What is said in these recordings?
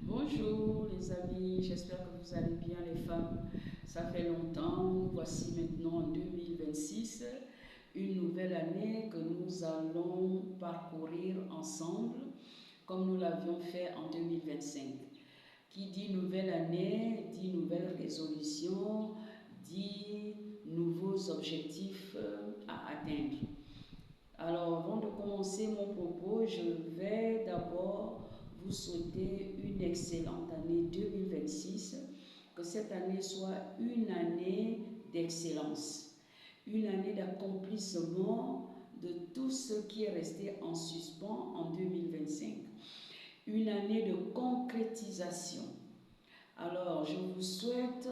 Bonjour les amis, j'espère que vous allez bien les femmes. Ça fait longtemps, voici maintenant en 2026, une nouvelle année que nous allons parcourir ensemble comme nous l'avions fait en 2025. Qui dit nouvelle année, dit nouvelle résolution, dit nouveaux objectifs à atteindre. Alors, avant de commencer mon propos, je vais d'abord vous souhaiter une excellente année 2026, que cette année soit une année d'excellence, une année d'accomplissement de tout ce qui est resté en suspens en 2025, une année de concrétisation. Alors, je vous souhaite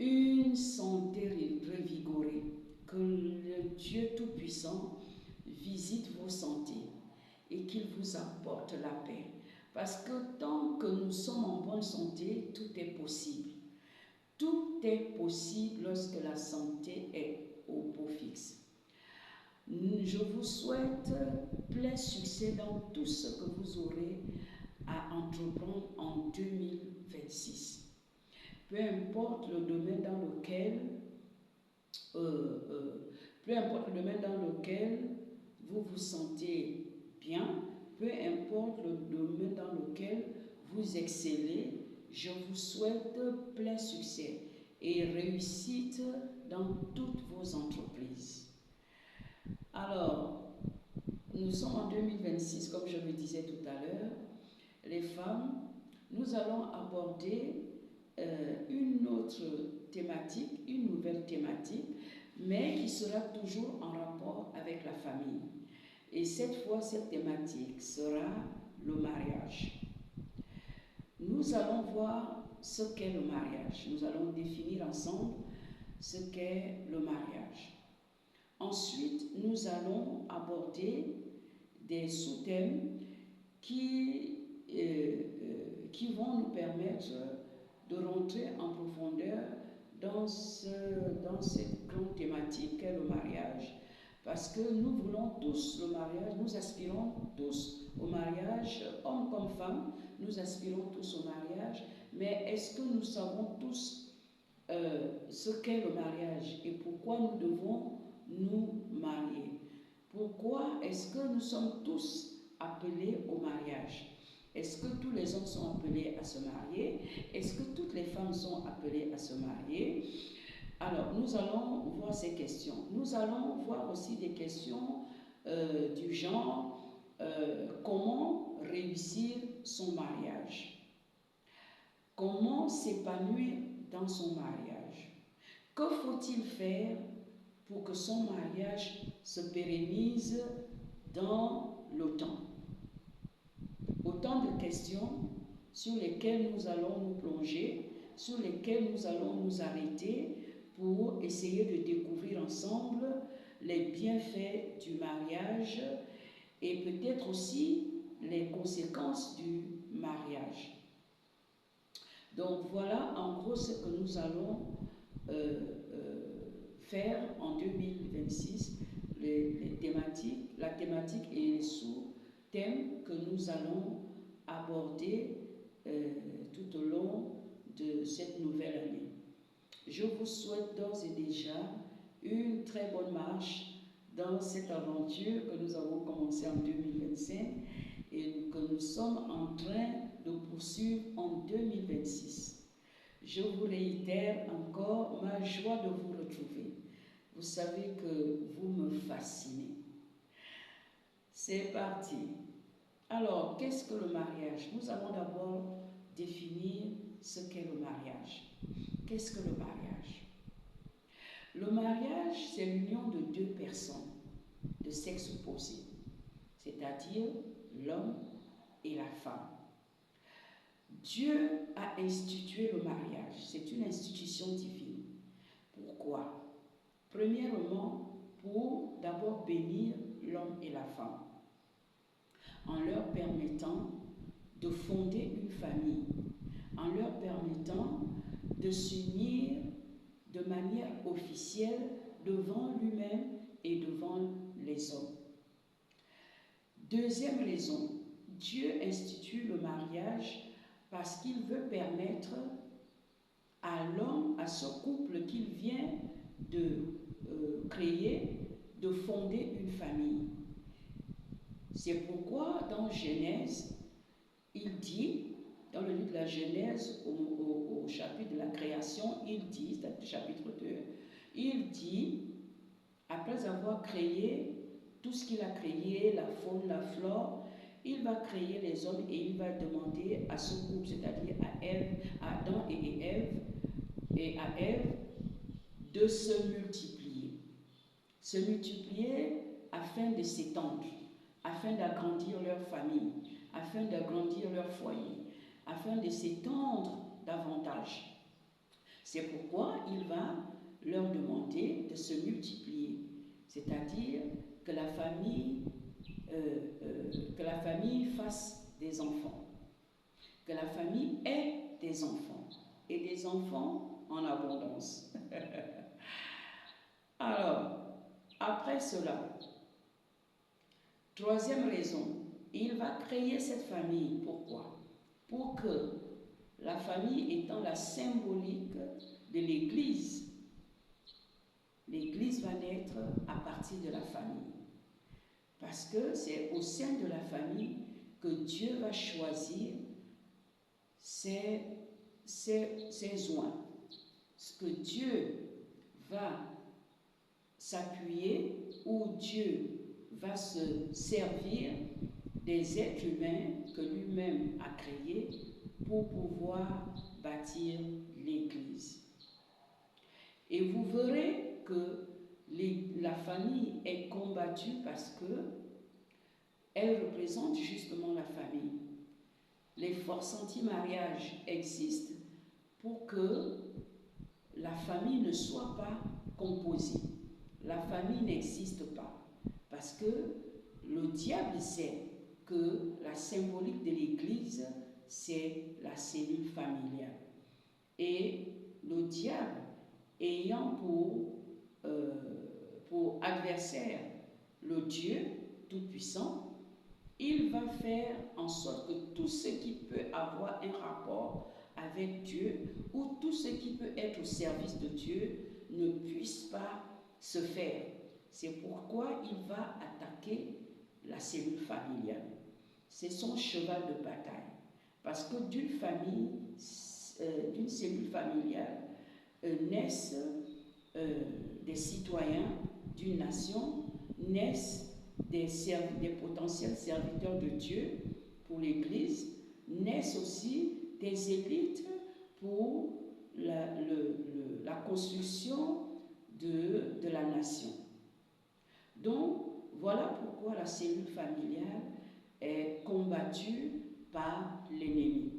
une santé revigorée, que le Dieu Tout-Puissant visite vos santé et qu'il vous apporte la paix. Parce que tant que nous sommes en bonne santé, tout est possible. Tout est possible lorsque la santé est au beau fixe. Je vous souhaite plein succès dans tout ce que vous aurez à entreprendre en 2026. Peu importe le domaine dans lequel peu importe le domaine dans lequel vous vous sentez bien, peu importe le domaine dans lequel vous excellez, je vous souhaite plein succès et réussite dans toutes vos entreprises. Alors, nous sommes en 2026, comme je le disais tout à l'heure. Les femmes, nous allons aborder une autre thématique, une nouvelle thématique, mais qui sera toujours en rapport avec la famille. Et cette fois, cette thématique sera le mariage. Nous allons voir ce qu'est le mariage. Nous allons définir ensemble ce qu'est le mariage. Ensuite, nous allons aborder des sous-thèmes qui vont nous permettre de rentrer en profondeur dans cette grande thématique qu'est le mariage. Parce que nous voulons tous le mariage, nous aspirons tous au mariage, hommes comme femmes, nous aspirons tous au mariage, mais est-ce que nous savons tous ce qu'est le mariage et pourquoi nous devons nous marier? Pourquoi est-ce que nous sommes tous appelés au mariage? Est-ce que tous les hommes sont appelés à se marier? Est-ce que toutes les femmes sont appelées à se marier? Alors, nous allons voir ces questions. Nous allons voir aussi des questions du genre comment réussir son mariage? Comment s'épanouir dans son mariage? Que faut-il faire pour que son mariage se pérennise dans le temps? Autant de questions sur lesquelles nous allons nous plonger, sur lesquelles nous allons nous arrêter pour essayer de découvrir ensemble les bienfaits du mariage et peut-être aussi les conséquences du mariage. Donc voilà en gros ce que nous allons faire en 2026, les thématiques, la thématique et les sous-thèmes que nous allons aborder tout au long de cette nouvelle année. Je vous souhaite d'ores et déjà une très bonne marche dans cette aventure que nous avons commencée en 2025 et que nous sommes en train de poursuivre en 2026. Je vous réitère encore ma joie de vous retrouver. Vous savez que vous me fascinez. C'est parti. Alors, qu'est-ce que le mariage? Nous allons d'abord définir ce qu'est le mariage. Qu'est-ce que le mariage? Le mariage, c'est l'union de deux personnes de sexe opposé, c'est-à-dire l'homme et la femme. Dieu a institué le mariage, c'est une institution divine. Pourquoi? Premièrement, pour d'abord bénir l'homme et la femme, en leur permettant de fonder une famille, en leur permettant de s'unir de manière officielle devant lui-même et devant les hommes. Deuxième raison, Dieu institue le mariage parce qu'il veut permettre à l'homme, à ce couple qu'il vient de créer, de fonder une famille. C'est pourquoi dans Genèse, il dit, dans le livre de la Genèse, au chapitre de la création, il dit, chapitre 2, il dit, après avoir créé tout ce qu'il a créé, la faune, la flore, il va créer les hommes et il va demander à ce couple, c'est-à-dire à Ève, à Adam et à Ève, de se multiplier. Se multiplier afin de s'étendre, afin d'agrandir leur famille, afin d'agrandir leur foyer, afin de s'étendre davantage. C'est pourquoi il va leur demander de se multiplier, c'est-à-dire que la famille fasse des enfants, que la famille ait des enfants, et des enfants en abondance. Alors, après cela, troisième raison, il va créer cette famille. Pourquoi? Pour que la famille étant la symbolique de l'Église, l'Église va naître à partir de la famille. Parce que c'est au sein de la famille que Dieu va choisir ses oins. Ce que Dieu va s'appuyer, où Dieu va se servir des êtres humains que lui-même a créés pour pouvoir bâtir l'Église. Et vous verrez que la famille est combattue parce que elle représente justement la famille. Les forces anti-mariage existent pour que la famille ne soit pas composée. La famille n'existe pas parce que le diable sait que la symbolique de l'Église, c'est la cellule familiale. Et le diable, ayant pour adversaire le Dieu Tout-Puissant, il va faire en sorte que tout ce qui peut avoir un rapport avec Dieu ou tout ce qui peut être au service de Dieu ne puisse pas se faire. C'est pourquoi il va attaquer la cellule familiale. C'est son cheval de bataille. Parce que d'une famille, d'une cellule familiale, naissent des citoyens d'une nation, naissent des potentiels serviteurs de Dieu pour l'Église, naissent aussi des élites pour la construction de la nation. Donc, voilà pourquoi la cellule familiale est combattue par l'ennemi.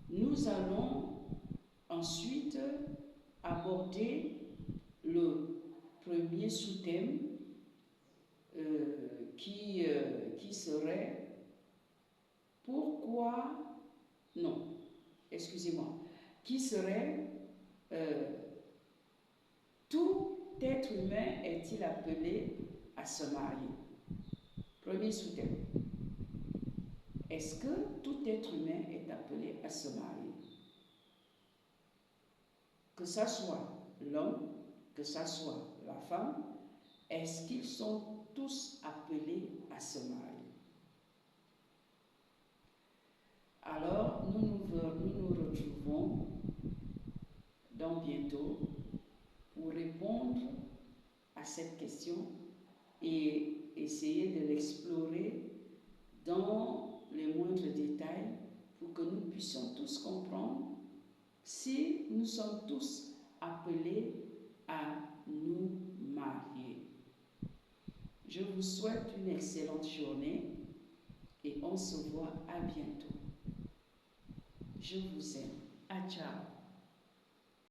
Nous allons ensuite aborder le premier sous-thème qui serait qui serait tout être humain est-il appelé à se marier? Premier sous-thème. Est-ce que tout être humain est appelé à se marier? Que ça soit l'homme, que ça soit la femme, est-ce qu'ils sont tous appelés à se marier? Alors, nous nous retrouvons dans bientôt pour répondre à cette question et essayer de l'explorer dans les moindres détails pour que nous puissions tous comprendre si nous sommes tous appelés à nous marier. Je vous souhaite une excellente journée et on se voit à bientôt. Je vous aime. Ciao.